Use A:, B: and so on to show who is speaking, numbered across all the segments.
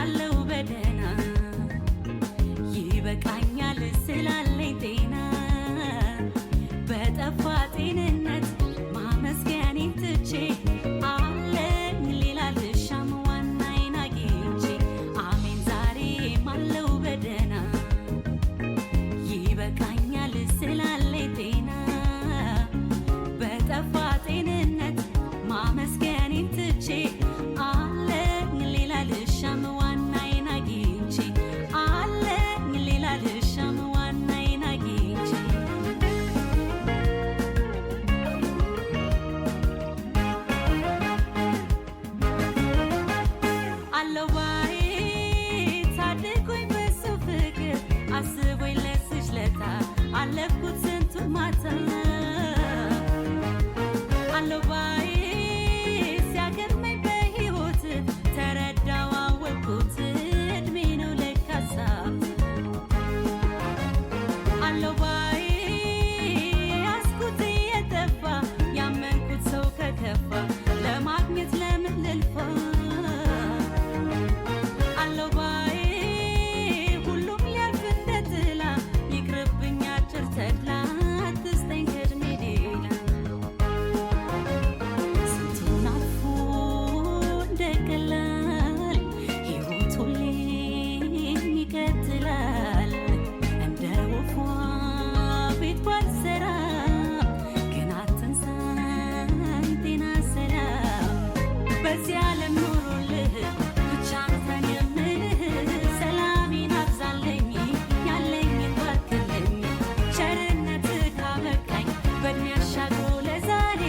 A: አለው በደህና ይበቃኛል ስላለኝ ጤና በጠፋ ጤንነት ማመስገኔን ትቼ አለኝ ሌላ ልሻም ዋናዬን አግኝቼ አሜን ዛሬም አለው በደህና ይበቃኛል ስላለኝ ጤና በጠፋ ጤንነት ማመስገኔን ትቼ አለኝ ሌላ ልሻም ዋናዬን አግኝቼ አለኝ ሌላ ልሻም ዋናዬን አግኝቼ አለው ባዬ ታድጎኝ በሱ ፍቅር አስቦኝ ለስች ለታ አለፍኩት ስንቱን ማታ አለው ባዬ ሲያገርመኝ በሕይወት ተረዳው አወቅኩት ዕድሜ ነው ለካስ አለው ባዬ ያስኩት እየጠፋ ያመንኩት ሰው ከከፋ ለማግኘት ለምን ልልፋ አለው ባዬ ሁሉም ሊያልፍ እንደ ጥላ ይቅርብኝ አጭር ተድላ አትስጠኝ ከዕድሜ ሌላ ስንቱን አልፎ እንደ ቀላል ሕይወት ሁሌም ይቀጥላል እንደ ወፏ ቤት ባልሰራም ግን አትንሳኝ ጤና ሰላም በዚህ ዓለም ኖሮልህ ብቻ አንተን የምልህ ሰላሜን አብዛልኝ ያለኝን ባርክልኝ ቸርነትህ ካበቃኝ በእድሜ አሻግሮ ለዛሬ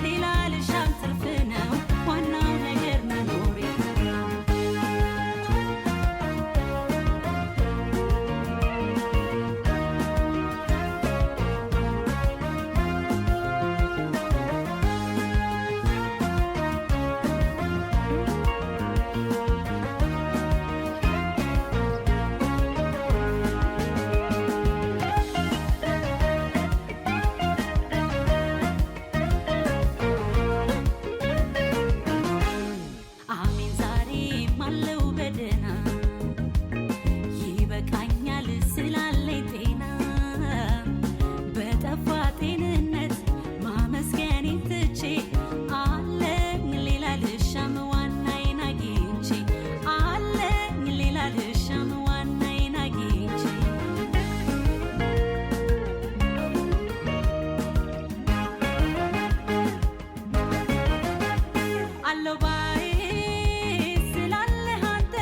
A: ሌላ ልሻም ትርፍ ነው ዋናው ነገር መኖሬ አሜን ዛሬም አለው በደህና ይበቃኛል ስላለኝ ጤና በጠፋ ጤንነት ማመስገኔን ትቼ አለኝ ሌላ ልሻም ዋናዬን አግኝቼ አለኝ ሌላ ልሻም ዋናዬን አግኝቼ አለው ባዬ ስላለህ አንተ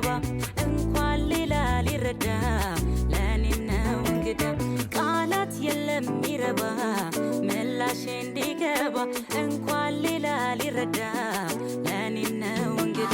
A: ሊገባ እንኳን ሌላ ሊረዳ ለኔ ነው እንግዳ ቃላት የለም ሚረባ ምላሽ እንዲገባ እንኳን ሌላ ሊረዳ ለኔ ነው እንግዳ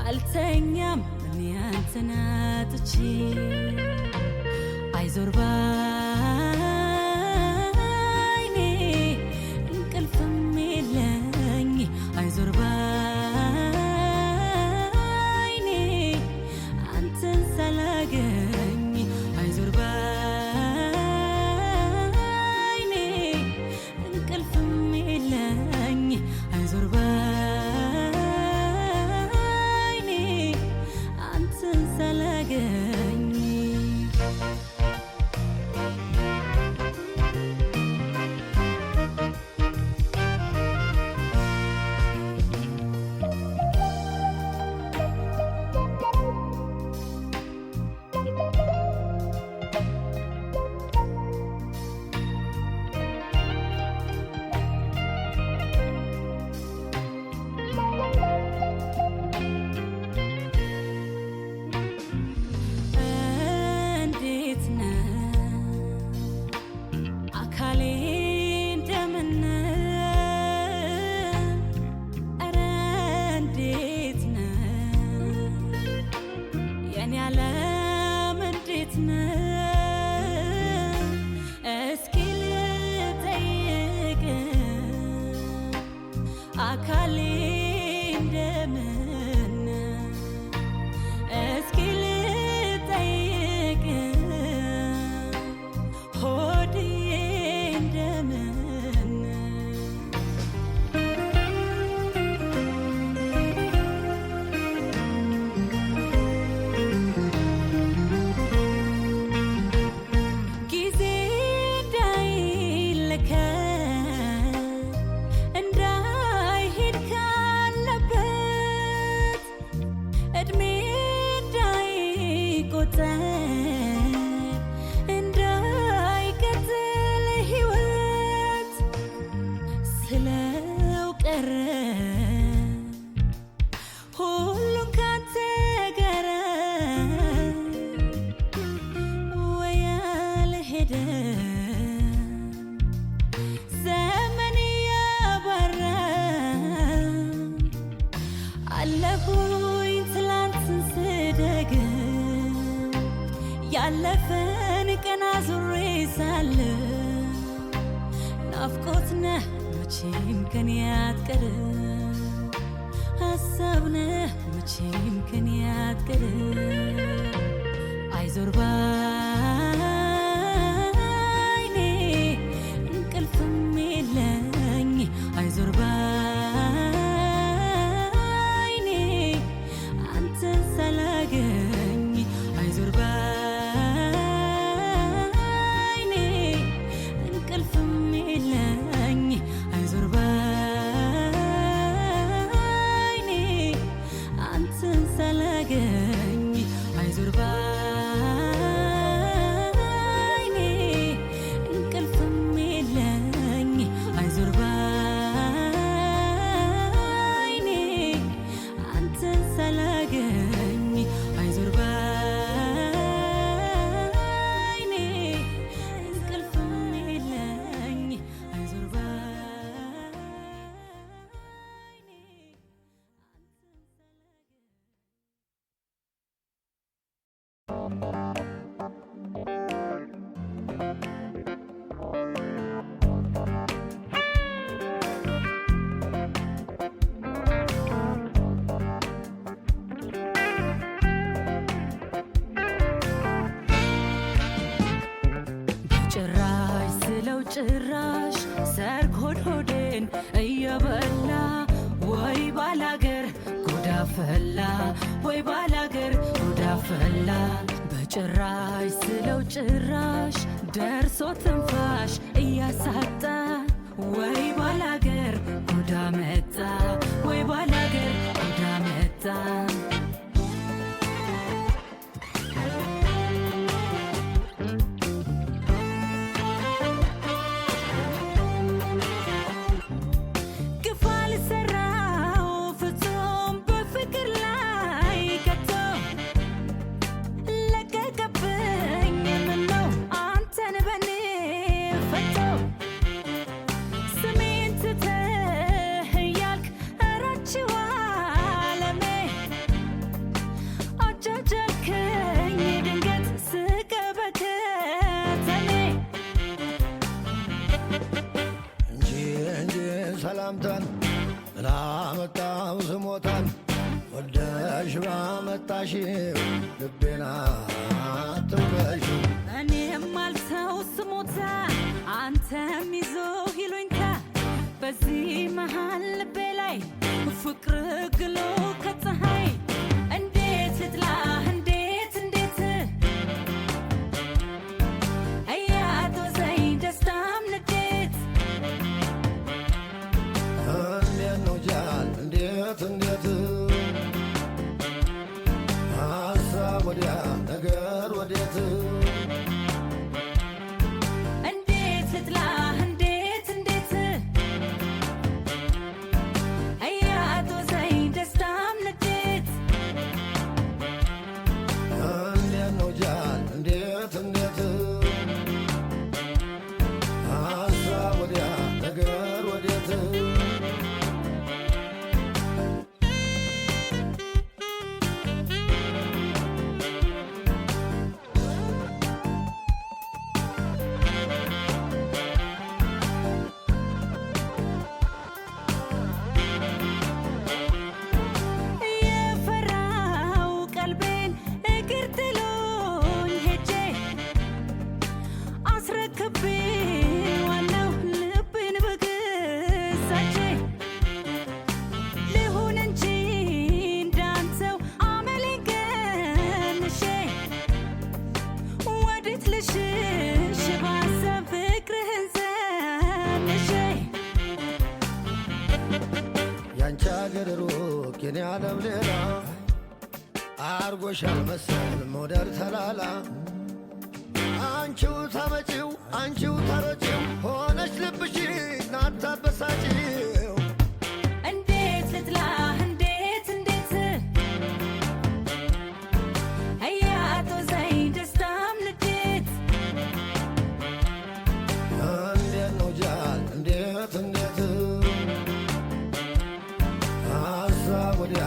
B: አልተኛም እኔ አንተን አጥቼ አይዞር ባይኔ እንቅልፍም የለኝ አይዞር ባይኔ አንተን ሳላገኝ አይዞር ባይኔ እንቅልፍም የለኝ አይዞር ሳላገኝ አለሁኝ ትላንትን ስደግም ያለፈን ቀን አዙሬ ሳለ ናፍቆት ነህ መቼም ከኔ አትቀርም ሀሳብ ነህ መቼም ከኔ አትቀርም አይዞር ባይኔ እንቅልፍም የለኝ አይዞር ባይኔ አንተን ሳላገኝ አይዞር ባይኔ እንቅልፍም የለኝ አይዞር ባይኔ አንተን ሳላገኝ አይዞር ባይኔ እንቅልፍም የለኝ አይዞር ባይኔ አንተን ሳላገኝ አይዞር ባይኔ እንቅልፍም የለኝ አይዞር ባይኔ ጭራሽ ስለው ጭራሽ ሰርግ ሆድ ሆዴን እየበላ ወይ ባላገር ጉዳ ፈላ ወይ ባላገር ጉዳ ፈላ በጭራሽ ስለው ጭራሽ ደርሶ ትንፋሽ እያሳጣ ወይ ባላገር ጉዳ መጣ ወይ ባላገር ጉዳ መጣ
C: ሰላምታን ላመጣው ስሞታን ወደሽ ባመጣሽው ልቤና አትውደሽ
B: እኔም አልተው ስሞታ አንተም ይዞ ይሉኝታ በዚህ መሃል ልቤ ላይ ፍቅር ግሎ ከፀሐይ እንዴት ልጥላ እንዴት እያጦዘኝ ደስታም ንዴት
C: እንዴት ነው ጃል እንዴት ሀሳብ ወዲያ ነገር ወዴት
B: እንዴት ልጥላ እንዴት እያጦዘኝ ደስታም ንዴት
C: እንዴት ነው ጃል እንዴት ሀሳብ ወዲያ ነገር ወዴት
B: የፈራው ቀልቤን እግር ጥሎኝ ሄጄ አስረክቤ ዋናው ልቤን በግሳቼ ልሁን እንጂ እንዳንተው አመሌን ቀንሼ ወዴት ልሽሽ ባሰብ ፍቅርህን ዘንሼ
C: ያንቺ አገር ሩቅ የኔ ዓለም ሌላ አርጎሻል መሰል ሞደር ተላላ አንቺው ታመጪው አንቺው ታሮጪው ሆነች ልብሽ ናታበሳጪው
B: እንዴት ልጥላ እንዴት እያጦዘኝ ደስታም ንዴት
C: እንዴት ነው ጃል እንዴት ሀሳብ ወዲያ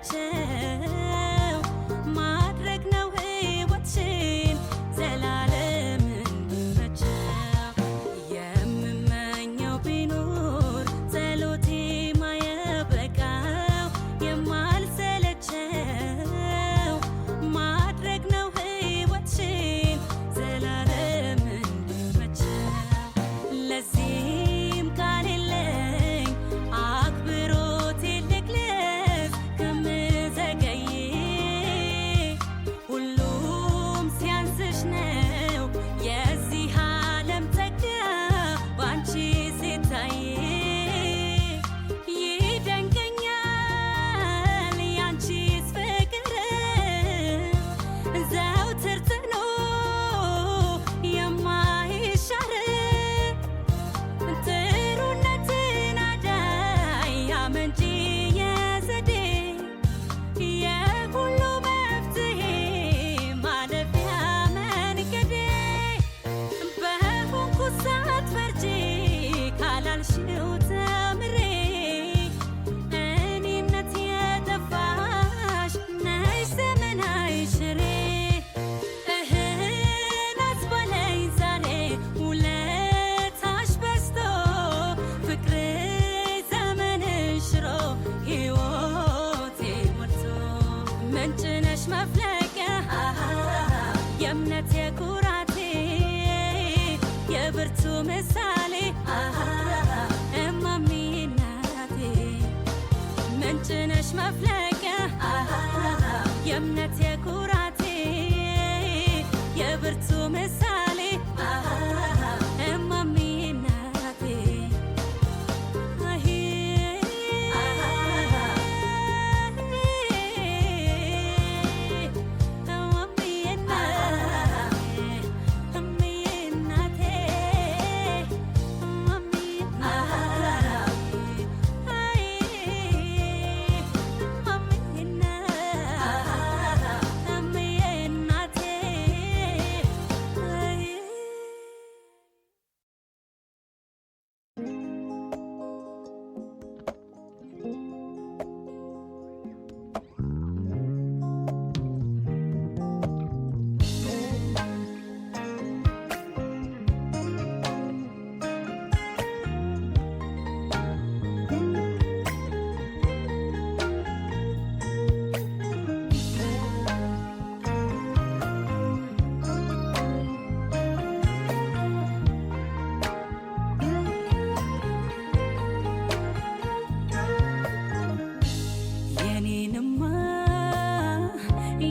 A: ሰለቸው ማድረግ ነው ሕይወትሽን ዘላለም እንድመቸው የምመኘው ቢኖር ጸሎቴ ማየበቃው የማልሰለቸው ማድረግ ነው ሕይወትሽን ዘላለም እንድመቸው ለዚህም ቃል የለኝ አክብሮቴ ልግለጽ ከምዘገይ ሁሉም ሲያንስሽ ነው የዚህ ዓለም ጸጋ ባንቺ ሲታይ ይደንቀኛል ያንቺስ ፍቅር ዘውትር ጽኑ የማይሻር ጥሩነትን አዳይ አመንጪ የዘዴ የሁሉ መፍትሄ ማለፊያ መንገዴ በሆንኩት ሳትፈርጂ ካላልሽው ተምሬ እኔነት የጠፋሽ ነሽ ዘመናዊ ሽሬ እህን አስባለኝ ዛሬ ውለታሽ በዝቶ ፍቅር ዘመንን ሽሮ ሕይወቴ ሞልቶ ምንጭ ነሽ መፍለቂያ የእምነቴ ኩራቴ የብርቱ ምሳሌ እማሚ እናቴ ምንጭ ነሽ መፍለቂያ የእምነቴ ኩራቴ የብርቱ ምሳሌ እማሚ እናቴ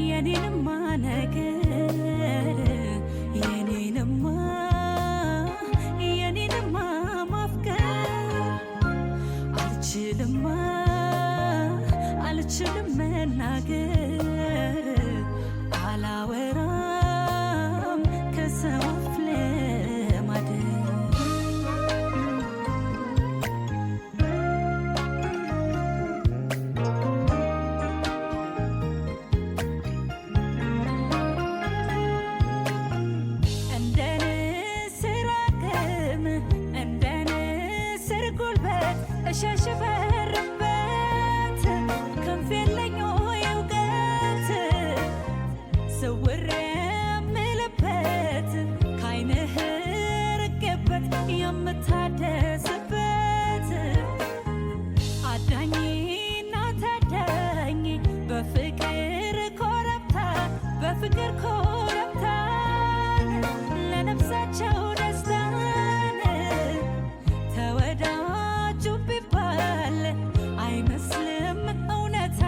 A: የኔንማ ነገር የኔንማ ማፍቀር አልችልም መናገር አላወራም ከሰው አፍ ለማደር እንደ ንስር አቅም እንደ ንስር ጉልበት እሸሽፈርበት ክንፍ የለኝ ወይ እውቀት ስውር የምልበት ከዓይንህ ርቄበት የምታደስበት አዳኝና ታዳኝ በፍቅር ኮረብታ ለነፍሳቸው ደስታን ተወዳጁ ቢባል አይመስልም እውነታ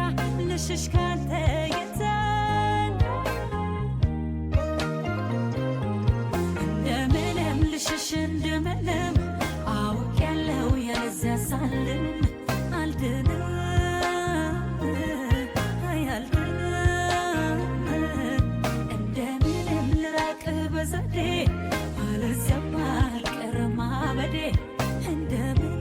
A: ልሽሽ ካንተ ይታን እንደምንም ልሽሽ እንደምንም አውቄያለሁ ያለዚያ ሳልም አልድንም እንደምንም ልራቅ በዘዴ አለዚያም አልቀርም ማበዴ እንደምን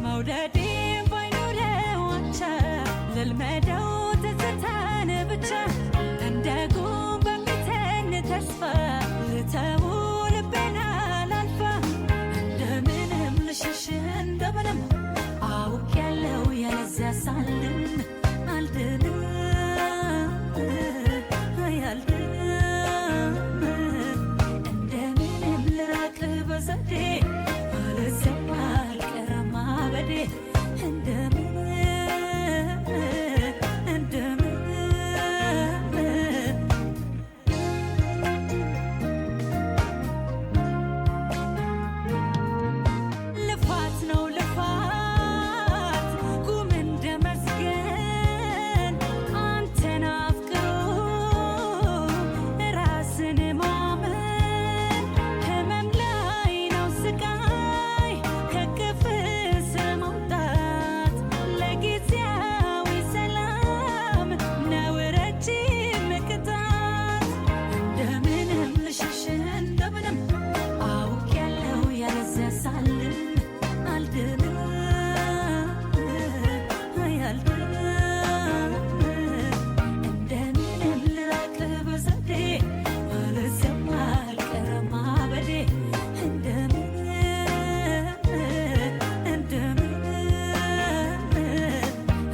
A: መውደዴን ባይኖረው አቻ ልልመደው ትዝታን ብቻ እንደ ጉም በሚተን ተስፋ ልተው ልቤን አላልፋ እንደምንም ልሽሽ እንደ ሳልም አልድንም እንደምንም ልራቅ በዘዴ አለዚያም አልቀረም ማበዴ ልፋት ነው ልፋት ጉም እንደ መስገን አንተን አፍቅሮ ራስን ማመን ህመም ላይ ነው ስቃይ ከክፍ ስር መውጣት ለጊዜያዊ ሰላም ነው ረጅም ቅጣት እንደምንም ልሸሽ እንደምንም አውቄያለሁ ያለዚያ ሳልም አልድንም እንደምንም ልራቅ በዘዴ አለዚያም አልቀረም ማበዴ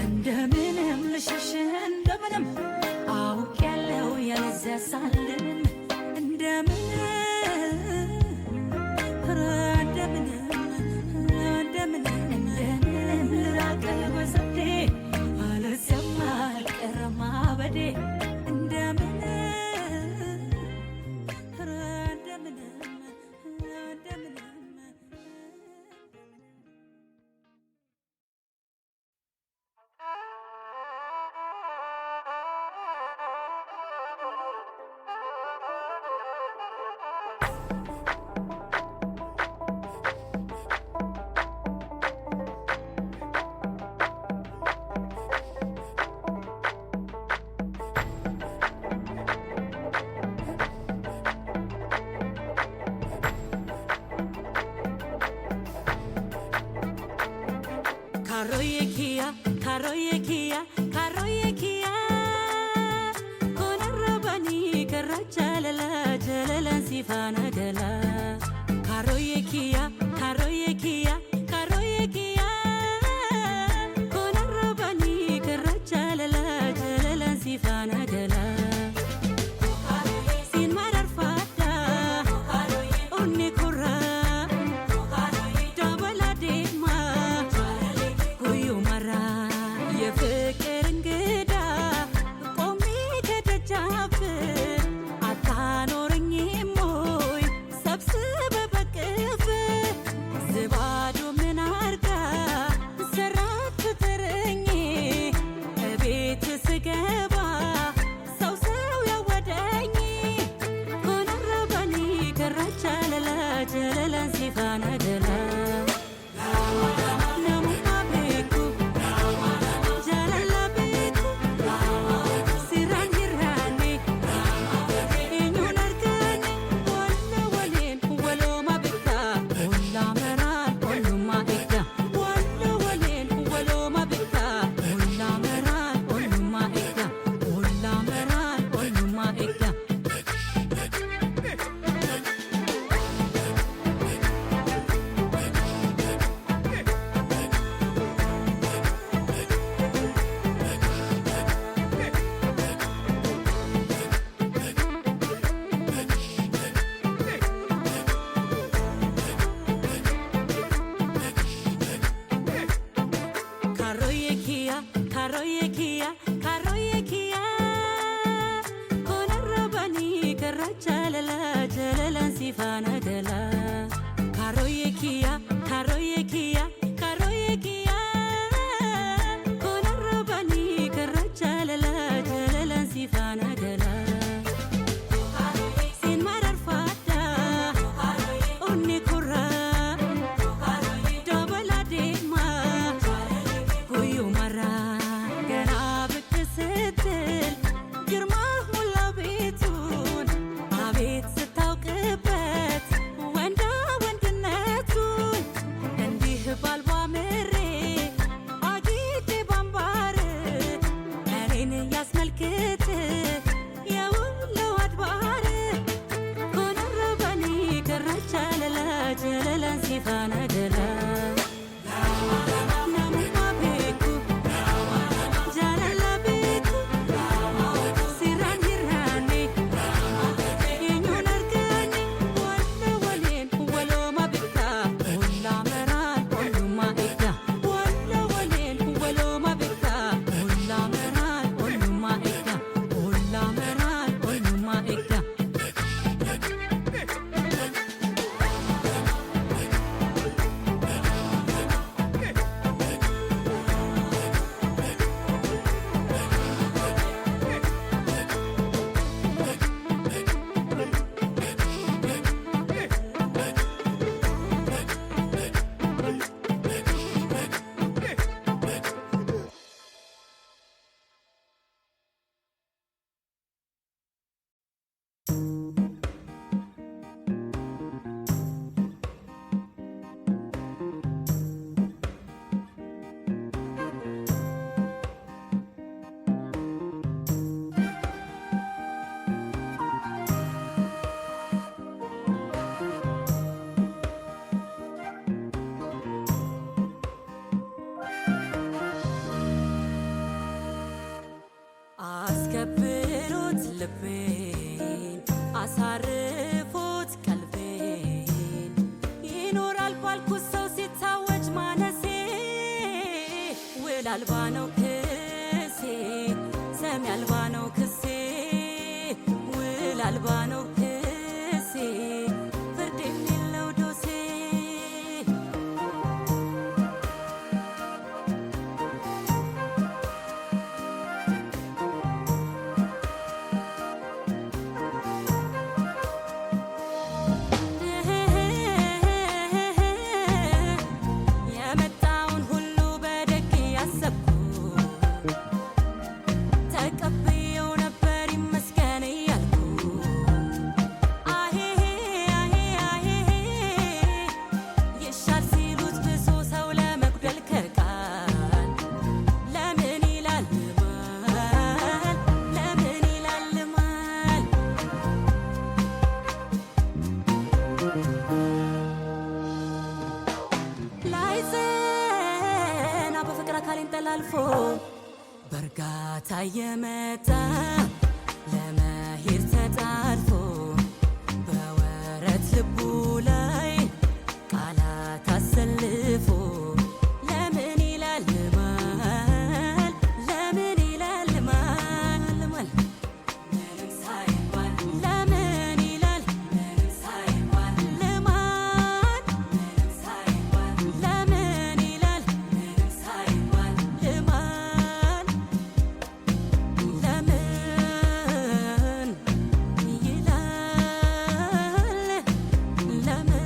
A: እንደምንም ልሸሽ እንደምንም አውቄያለሁ ያለዚያ ሳልም እንደምንም ልራቅ በዘዴ አለዚያም አልቀረም ማበዴ Karoye kia Konarabani karra jalala sifana gala Karoye kia Konarabani karra jalala sifana gala Sin marar fata Unni kurra Dabala dema Kuyu mara የፍቅር እንግዳ ቆሜ ከደጃፍ አታኖረኝም ወይ ሰብስበህ በቅፍ ዝባ አስከብሮት ልቤን አሳርፎት ቀልቤን ይኖራል ባልኩት ሰው ሲታወጅ ማነሴ ውል አልባ ነው ክሴ ሰሚ አልባ ነው ክሴ ውል አልባ ነው ክሴ ፍርድ የሌለው ዶሴ የመጣውን ሁሉ በደግ ያሰብኩ ተቀብዬው ነበር ይመስገን እያልኩ አሄሄ አሄሄ ይሻል ሲሉት ብሶ ሰው ለመጉደል ከቃል ለምን ይላልማል ለምን ይላልማል ላይዘና በፍቅር አካሌን ጠላልፎ በእርጋታ የመጣ ለመሄድ ተጣድፎ በወረት ልቡ ላይ ቃላት አሰልፎ ለምን ይላልማል ለምን ይላልማል ምንም ሳይባል ለምን ይላል ምንም ሳይባል ልማል ምንም ሳይባል ለምን ይላል ምንም ሳይባል ልማል ለምን ይላል ለምን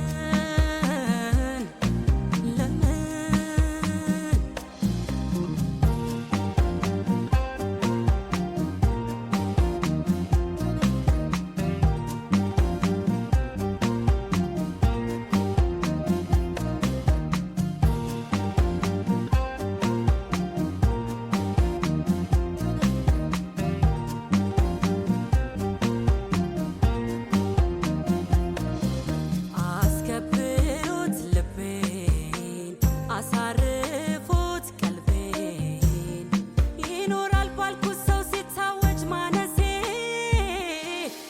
A: አስከብሮት ልቤን አሳርፎት ቀልቤን ይኖራል ባልኩት ሰው ሲታወጅ ማነሴ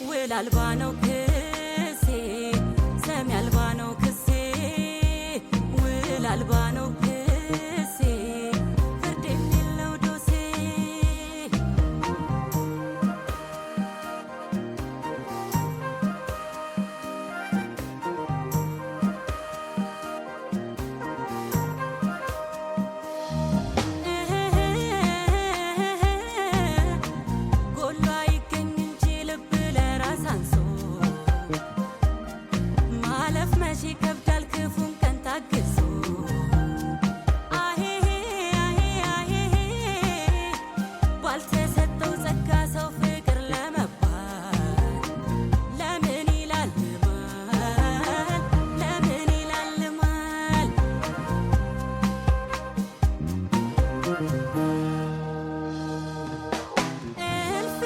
A: ውል አልባ ነው ክሴ ሰሚ አልባ ነው ክሴ ውል አልባ ነው ክሴ ፍርድ የሌለው ዶሴ ጎሎ አይገኝ እንጂ ልብ ለራስ አንሶ ማለፍ መቼ ይከብዳል ክፉን ቀን ታግሶ አሄሄ አሄሄ ባልተሰጠው ጸጋ ሰው ፍቅር ለመባል ለምን ይላልማል ለምን ይላልማል እልፍ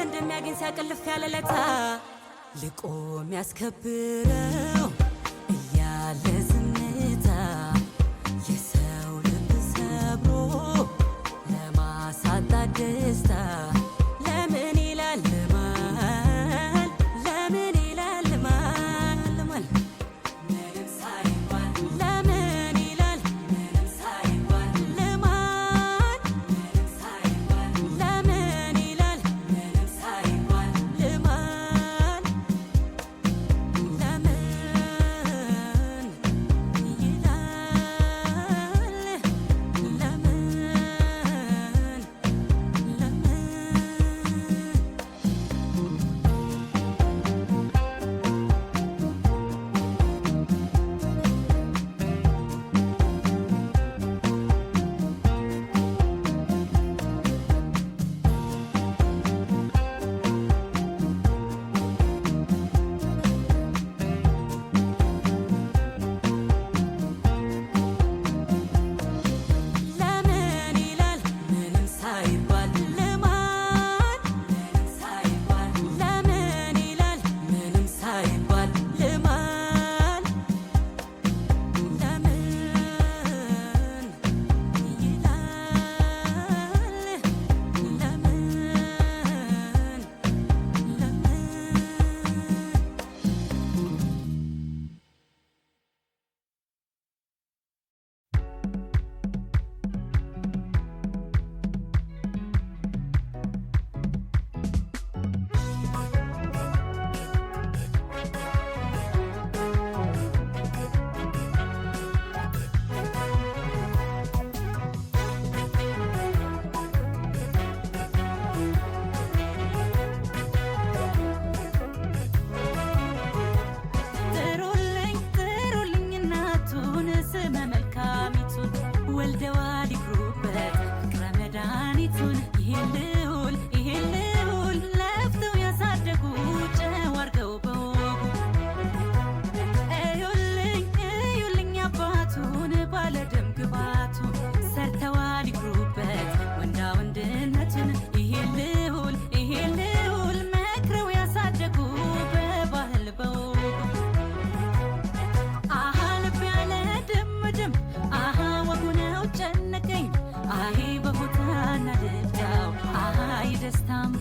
A: እንደሚያገኝ ሲያቅልፍ ያለ ለታ ልቆ የሚያስከብረው እያለ ዝምታ የሰው ልብ ሰብሮ ለማሳጣት ደስታ ለምን ይላልማል ለምን ይላልማል ምንም ሳይባል ለምን ይላል ምንም ሳይባል ልማል ምንም ሳይባል ለምን ይላል ምንም ሳይባል ልማል ለምን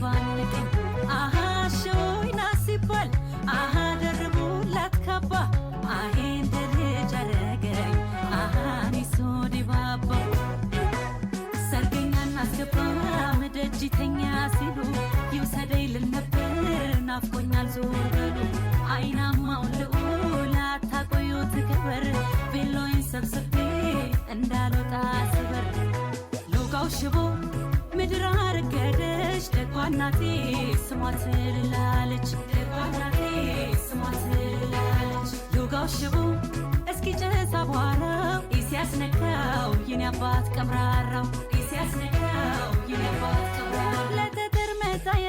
B: አነቃነቀኝ አሃ ሾይና ሲባል አሃ ደርቡላት ካባ አሄን ደረጃ አረገኝ አሃ ኒሶ ዲባባ ሰርገኛን አስገባ መደጅተኛ ሲሉ ይውሰደኝ ልል ነበር ናፍቆኛል ዞር በሉ አይናማውን ልዑል አታቆዩት ክበር ቬሎዬን ሰብስቤ እንዳልወጣ ስበር ሎጋው ሽቦ ምድር አረገደች ደጓ እናቴ ስሟ ትልላለች ደጓ እናቴ ስሟ ትልላለች ሎጋው ሽቦ እስኪ ጨሳ በኋላው ሲያስነካው የኔ አባት ቀብራራው ሲያስነካው የኔ አባት ቀብራራው ለጠጠር መጣያ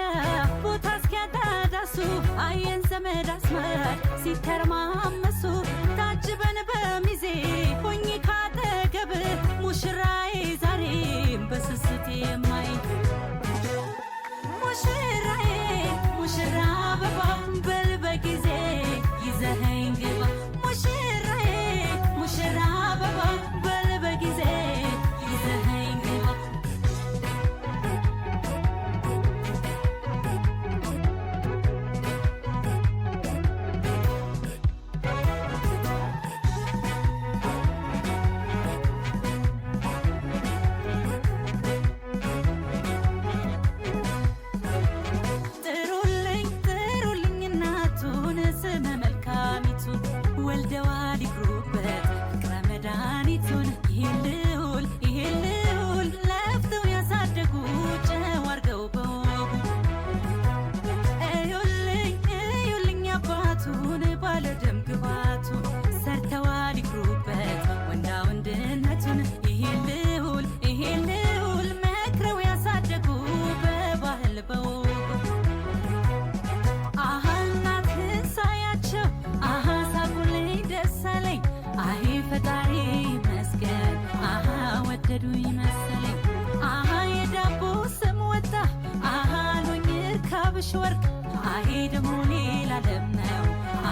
B: ቦታ እስኪያዳዳሱ አየን ዘመድ አስመድ ሲተርማመሱ ታጅበን በሚዜ ሆኜ ካጠገብ ሙሽራዬ ዛሬም በስስት የማይ ሙሽራዬ ሙሽራ አበባ በል በጊዜ ይዘኸኝ ግባ ሙሽራዬ ሙሽራ አበባ በል በጊዜ ይዘኸኝ ግባ ጥሩልኝ እናቱን ስመ መልካሚቱን ወልደዋል ይክሩበት ፍቅረ መድኃኒቱን ይሄን ልዑል ለፍተው ያሳደጉ ጨው አርገው በወጉ እዩልኝ አባቱን ባለደም ግባቱን ሰርተዋል ይክሩበት ወንዳ ወንድነቱን ይሄን ልዑል መክረው ያሳደጉ በባህል በወጉ አሃ እናትህን ሳያቸው አሃ ሳቁልኝ ደስ አለኝ አሄ ፈጣሪ መስገን አሃ ወደዱኝ መሰለኝ አሃ የዳቦ ስም ወጣ አሃ ሎኝ እርካብሽ ወርቅ አሄ ደሞ ሌላ ዓለም ነው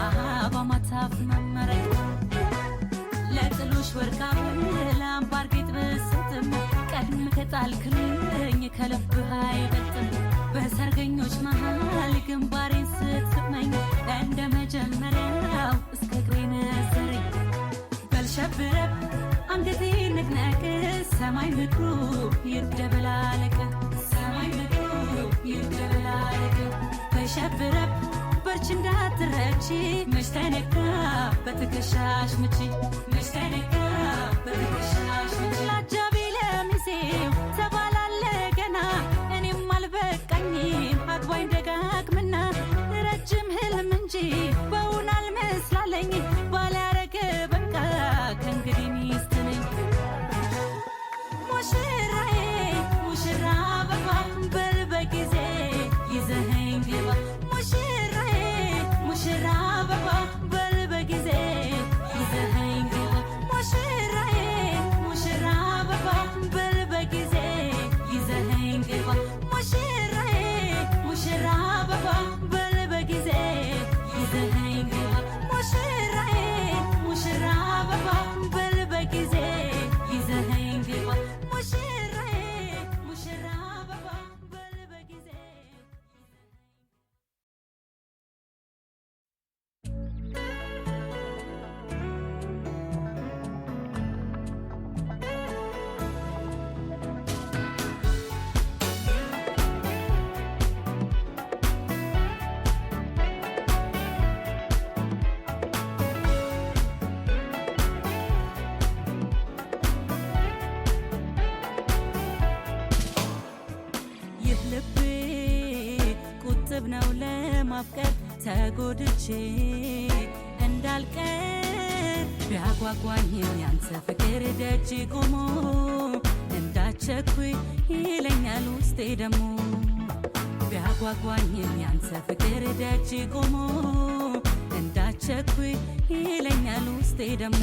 B: አሃ በማታፍ መመረቅ ለጥሎሽ ወርቃ ለአምባር ጌጥ ብስትም ቀድም ከጣልክልኝ ከልብህ አይበልጥም በሰርገኞች መሃል ግንባሬን ስትመኝ እንደ መጀመሪያው እስከ እግሬ ነዘረኝ በልሸብረብ አንገቴ ንቅነቅ ሰማይ ምድሩ ይርደበላለቅ ሰማይ ምድሩ ይርደበላለቅ በሸብረብ በርች እንዳትረቺ መች ተነካ በትከሻሽ ምቺ መች ተነካ በትከሻሽ ምቺ ላጃቢ ለሚዜው ተባላለ ገና እኔም አልበቃኝም አግባኝ ደጋግምና ረጅም ህልም እንጂ በውን አልመስላለኝ ባላረገ በቃ ከእንግዲህ ሚስት ነኝ ሙሽራዬ ሙሽራ አበባ በል በጊዜ ይዘኸኝ ግባ ሙሽራዬ ሙሽራ አበባ በል በጊዜ ይዘኸኝ ግባ ሙሽራዬ ሙሽራ አበባ በል በጊዜ ይዘኸኝ ግባ ሙሽራዬ ሙሽራ አበባ በል በጊዜ ይዘኸኝ ግባ ሙሽራዬ ሙሽራ አበባ በል በጊዜ ይዘኸኝ ግባ ሙሽራዬ ሙሽራ አበባ በል በጊዜ ይህ ልቤ ቁጥብ ነው ለማፍቀር ተጎድቼ እንዳልቀር ቢያጓጓኝም ያንተ ፍቅር ደጅ ቆሞ እንዳቸኩይ ይለኛል ውስጤ ደሞ ቢያጓጓኝም ያንተ ፍቅር ደጅ ቆሞ እንዳቸኩይ ይለኛል ውስጤ ደሞ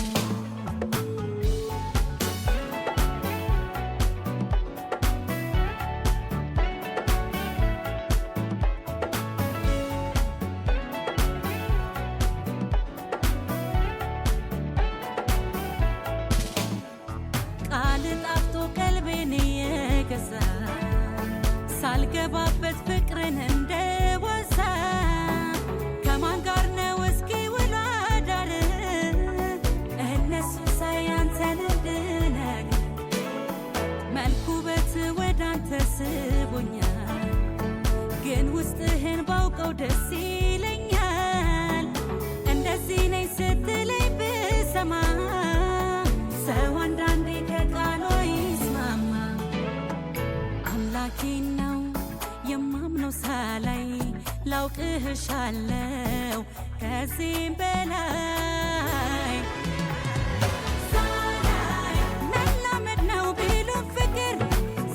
B: ሳልገባበት ፍቅር ሳስበው ደስ ይለኛል እንደዚህ ነኝ ስትለኝ ብሰማ ሰው አንዳንዴ ከቃሉ ይስማማ አምላኬን ነው የማምነው ሳላይ ላውቅህሻለው ከዚህም በላይ ሳላይ መላመድ ነው ቢሉን ፍቅር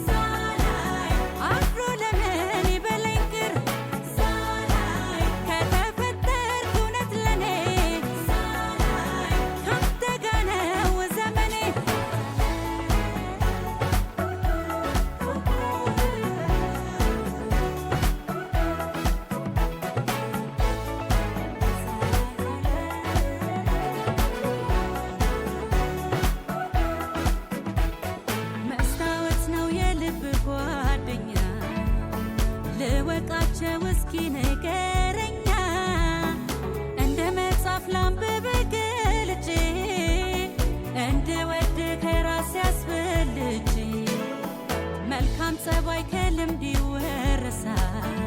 B: ሳላይ አፍሮ ለምን ይበለኝ ቅር ሳላይ ከተፈጠርኩ እውነት ለኔ ሳላይ ካንተ ጋር ነው ዘመኔ ልወቃቸው እስኪ ንገረኛ እንደ መጽሐፍ ላንብብ ገልጬ እንድወድ ከራሴ አስበልጬ መልካም ጸባይ ከልምድ ይወረሳል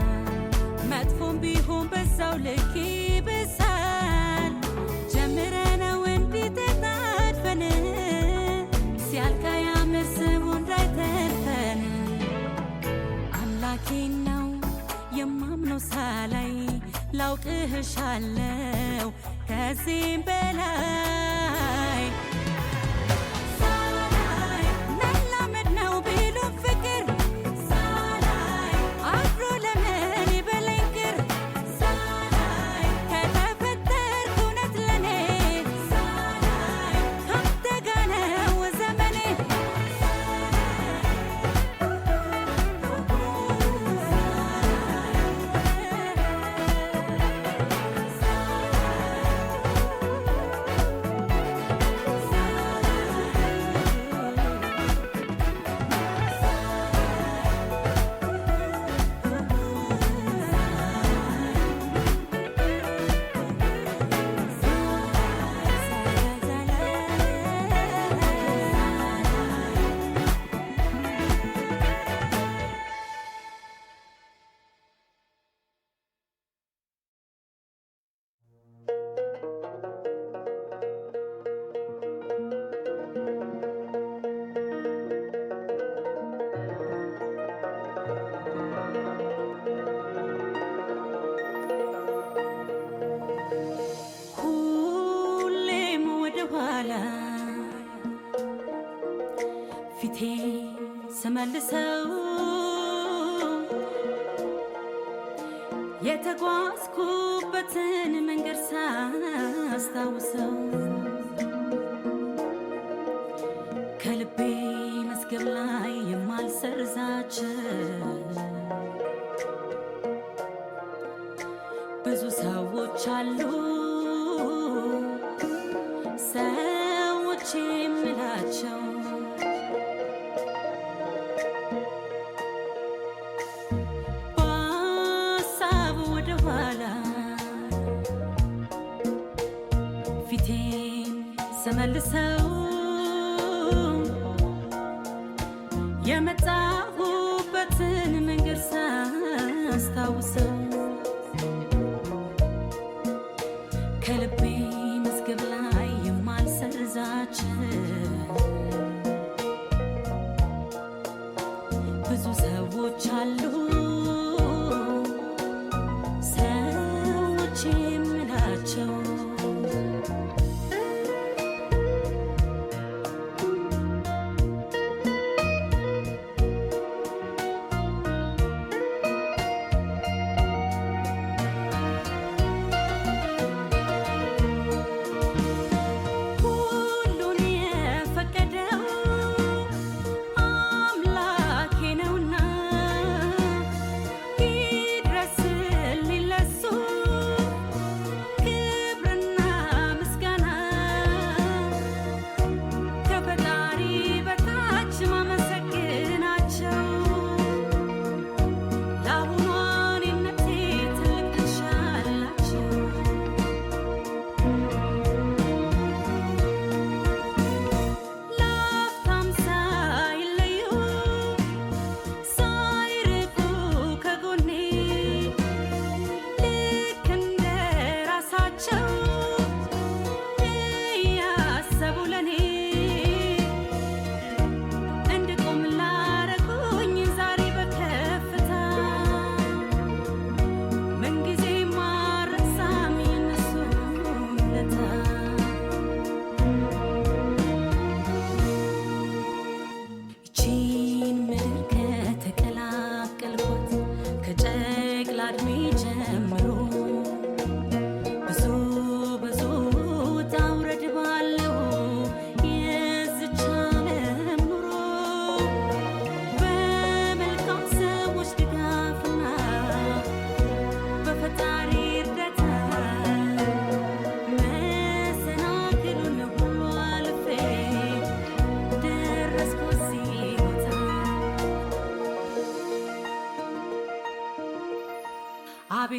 B: መጥፎም ቢሆን በዛው ልክ ይብሳል ጀምረነው እንዲህ ተጣድፈን ሲያልቅ ያምር ስሙ እንዳይተርፈን አምላኬን ነው የማምነው ሳላይ ላውቅህሻለው ከዚህም በላይ ሳላይ መላመድ ነው ቢሉን ፍቅር ሳላይ አፍሮ ለምን ይበለኝ ቅር ሳላይ ከተፈጠርኩ እውነት ለኔ ሳላይ ካንተ ጋር ነው ዘመኔ ፊቴ ስመልሰው የተጓዝኩበትን መንገድ ሳስታውሰው ከልቤ መዝገብ ላይ የማልሰርዛቸው ብዙ ሰዎች አሉ ሰዎች የምላቸው በሀሳብ ወደ ኋላ ፊቴን ስመልሰው የመጣሁበትን መንገድ ሳስታውሰው ከልቤ መዝገብ ላይ የማልሰርዛቸው ብዙ ሰዎች አሉ ሰዎች የምላቸው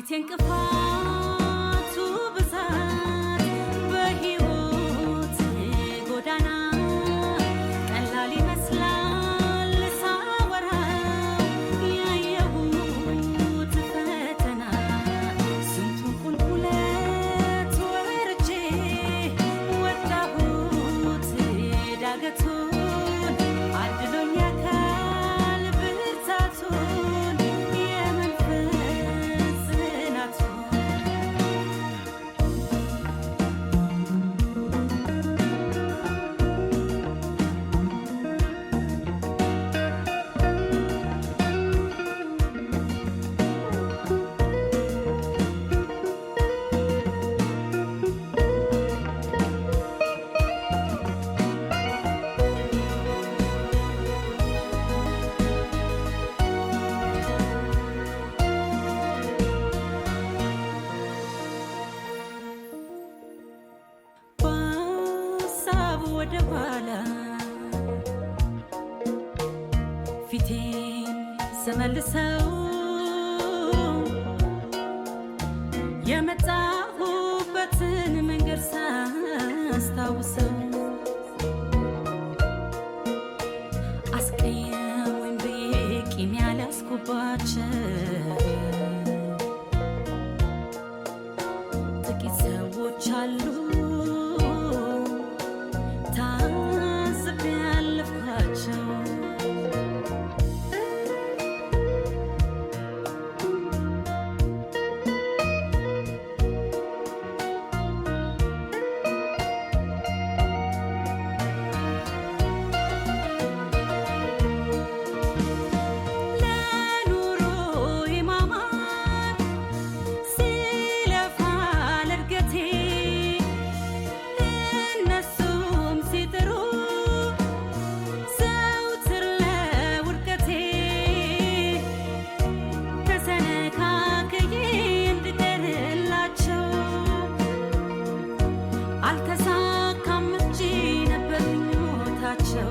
B: አቤት የእንቅፋቱ ብዛት በሕይወት ጎዳና ቀላል ይመስላል ሳወራው ያየሁት ፈተና ስንቱን ቁልቁለት ወርጄ ወጣሁት ዳገቱን አድሎኝ አካል ብርታቱን የመንፈስ ጽናቱን በሀሳብ ወደ ኋላ ፊቴን ስመልሰው የመጣሁበትን መንገድ ሳስታውሰው አስቀየሙኝ ብዬ ቂም ያልያዝኩባቸው ጥቂት ሰዎች አሉ ታዝቤ ያለፍኳቸው ለኑሮዬ ማማር ሲለፋ ለእድገቴ እነሱም ሲጥሩ ዘውትር ለውድቀቴ ተሰነካክዬ እንድቀርላቸው አልተሳካም እንጂ ነበር ምኞታቸው።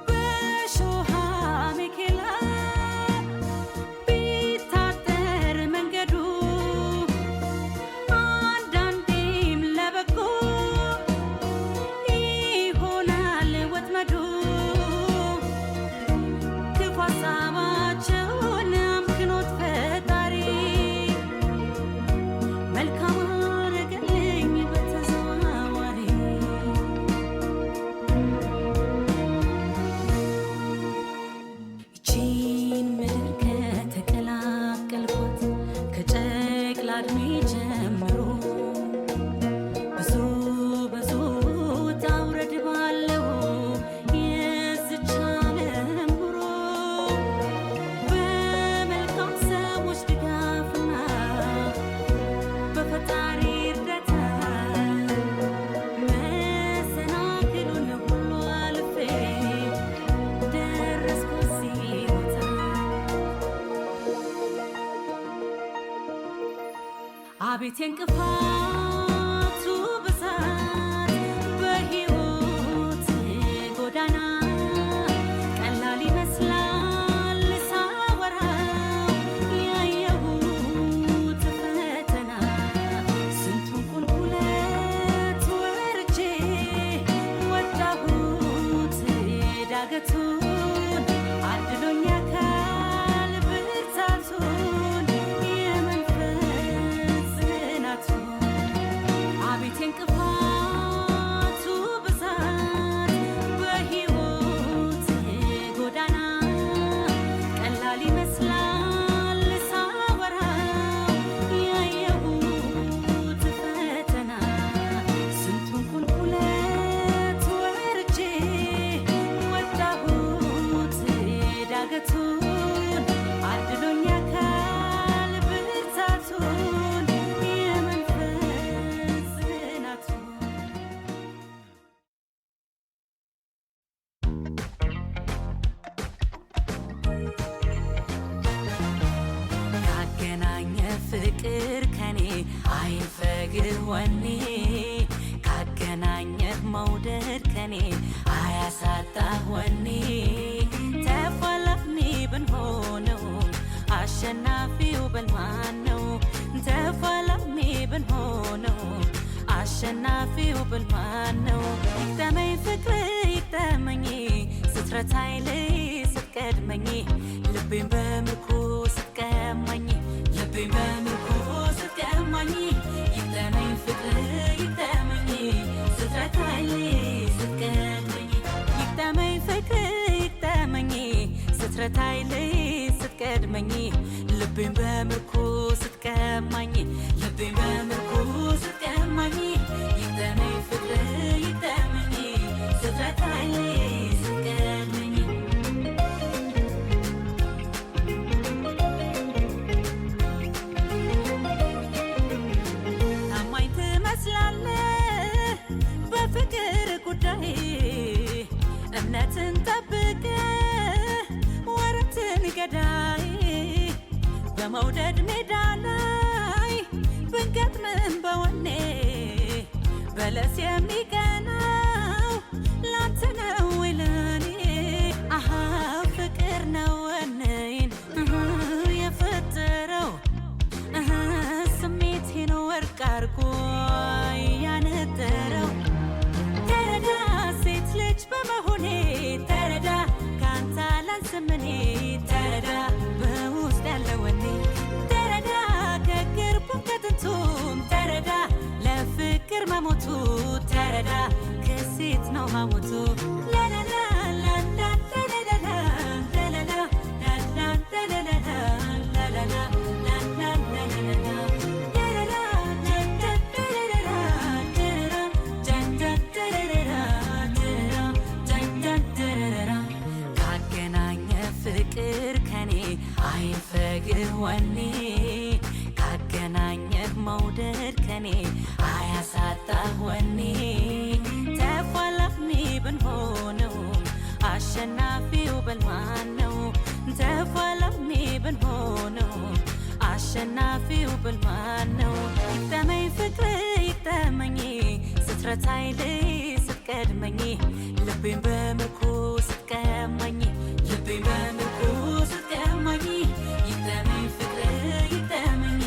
B: በሾህ አሜኬላ ቢታጠር መንገዱ አንዳንዴም ለበጎ ይሆናል ወጥመዱ። ክፉ ሀሳባቸውን አምክኖት ፈጣሪ መልካም አረገልኝ በተዘዋዋሪ። ይቺን ምድር ከተቀላቀልኳት ከጨቅላ ዕድሜ ጀምሮ ብዙ ብዙ ውጣ ውረድ ባለው የዝች ዓለም ኑሮ በመልካም ሰዎች ድጋፍና በፈጣሪ እርዳታ መሰናክሉን ሁሉ አልፌ ደረስኩ እዚህ ቦታ። አቤት የእንቅፋቱ ብዛት በሕይወት ጎዳና ቀላል ይመስላል ሳወራው ያየሁት ፈተና ስንቱን ቁልቁለት ወርጄ ወጣሁት ዳገቱን አድሎኝ አካል ብርታቱን የመንፈስ ጽናቱን አቤት የእንቅፋቱ ብዛት በሕይወት ጎዳና ቀላል ይመስላል ሳወራው ያየሁት ፈተና ስንቱን ቁልቁለት ወርጄ ወጣሁት ዳገቱን አድሎኝ አካል ብርታቱን የመንፈስ ጽናቱን ካገናኘ ፍቅር ከኔ አይንፈግህ ወኔ ካገናኘህ መውደድ ከኔ አያሳጣህ ወኔ ተፋላ ብንሆነው አሸናፊው በልማን ነው? ተፋላሚ ብንሆነው አሸናፊው በልማን ነው? ይግጠመኝ ፍቅር ይግጠመኝ ስትረታኝ ልይ ስትቀድመኝ ልቤን በምርኮ ስትቀማኝ ልቤን በምርኮ ስትቀማኝ ይግጠመኝ ፍቅር ይግጠመኝ ስትረታኝ ልይ ስትቀድመኝ ይግጠመኝ ፍቅር ይግጠመኝ ስትረታኝ ልይ ስትቀድመኝ ልቤን በምርኮ ስትቀማኝ ልቤን በምርኮ ስትቀማኝ ይግጠመኝ ፍቅር ይግጠመኝ ስትረታኝ ልይ ስትቀድመኝ ታማኝ ትመስላለህ በፍቅር ጉዳይ እምነትን ጠብቀህ ወረትን ገዳይ በመውደድ ሜዳ ላይ ብንገጥምም በወኔ በለስ የሚቀናው ላንተ ነው ለኔ አሃ ፍቅር ነው ወኔን የፈጠረው ስሜቴን ወርቅ አርጎ ያነጠረው ተረዳ ሴት ልጅ በመሆኔ ተረዳ ካንተ አላንስም እኔ ተረዳ በውስጥ ያለ ወኔ ተረዳ ከቅርቡም ከጥንቱም ተረዳ ለፍቅር መሞቱ ተረዳ ከሴት ነው ሐሞቱ ላላላ ላላ ላላላ ላላላ ላላ ላላላ ፍቅር ከኔ አይንፈግህ ወኔ ካገናኘህ መውደድ ከኔ አያሳጣህ ወኔ ተፋላሚ ብንሆነው አሸናፊው በልማን ነው? ተፋላሚ ብንሆነው አሸናፊው በልማን ነው? ይግጠመኝ ፍቅር ይግጠመኝ ስትረታኝ ልይ ስትቀድመኝ ልቤን በምርኮ ስትቀማኝ ልቤን በምርኮ ስትቀማኝ ይግጠመኝ ፍቅር ይግጠመኝ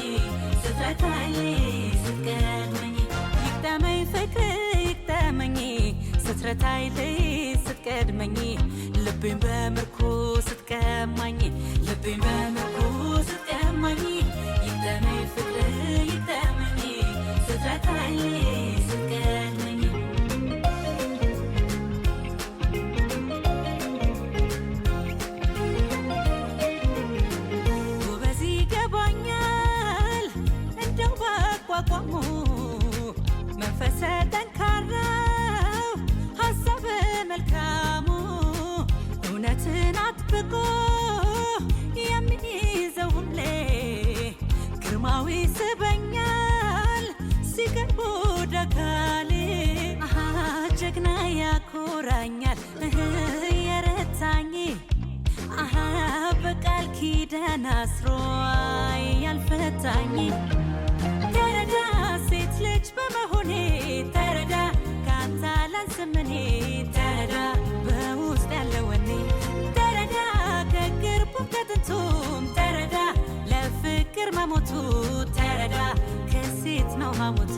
B: ስትረታኝ ልይ ስትቀድመኝ ይግጠመኝ ፍቅር ይግጠመኝ ስትረታኝ ልይ ስትቀድመኝ ልቤን በምርኮ ስትቀማኝ ልቤን በምርኮ ስትቀማኝ ይግጠመኝ ፍቅር ይግጠመኝ ስትረታኝ ልይ ስትቀድመኝ አቋቋሙ መንፈሰ ጠንካራው ሀሳብ መልካሙ እውነትን አጥብቆ የሚይዘው ሁሌ ግርማዊ ስበኛል ሲቀርቡ ደካሌ አሃ ጀግና ያኮራኛል የረታኝ አሃ በቃል ኪዳን አስሮ ያልፈታኝ ተረዳ ሴት ልጅ በመሆኔ ተረዳ ካንተ አላንስም እኔ ተረዳ በውስጥ ያለ ወኔ ተረዳ ከቅርቡም ከጥንቱም ተረዳ ለፍቅር መሞቱ ተረዳ ከሴት ነው ሐሞቱ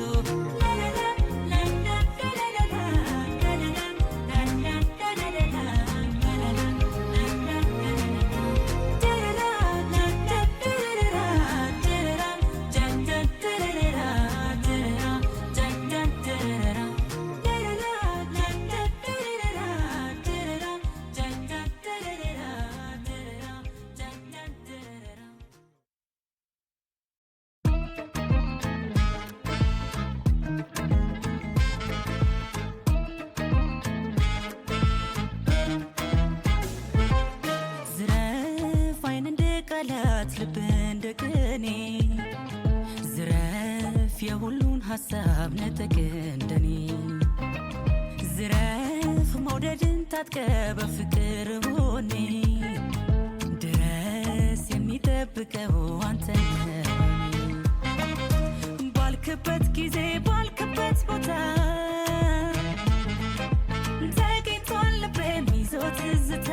B: ልብ እንደ ቅኔ ዝረፍ የሁሉን ሀሳብ ነጠቅ እንደኔ ዝረፍ መውደድን ታጥቀ በፍቅር ሆኔ ድረስ የሚጠብቀው አንተን ባልክበት ጊዜ ባልክበት ቦታ ተገኝቷል ልቤ የሚይዘው ትዝታ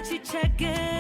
B: ሲቸገር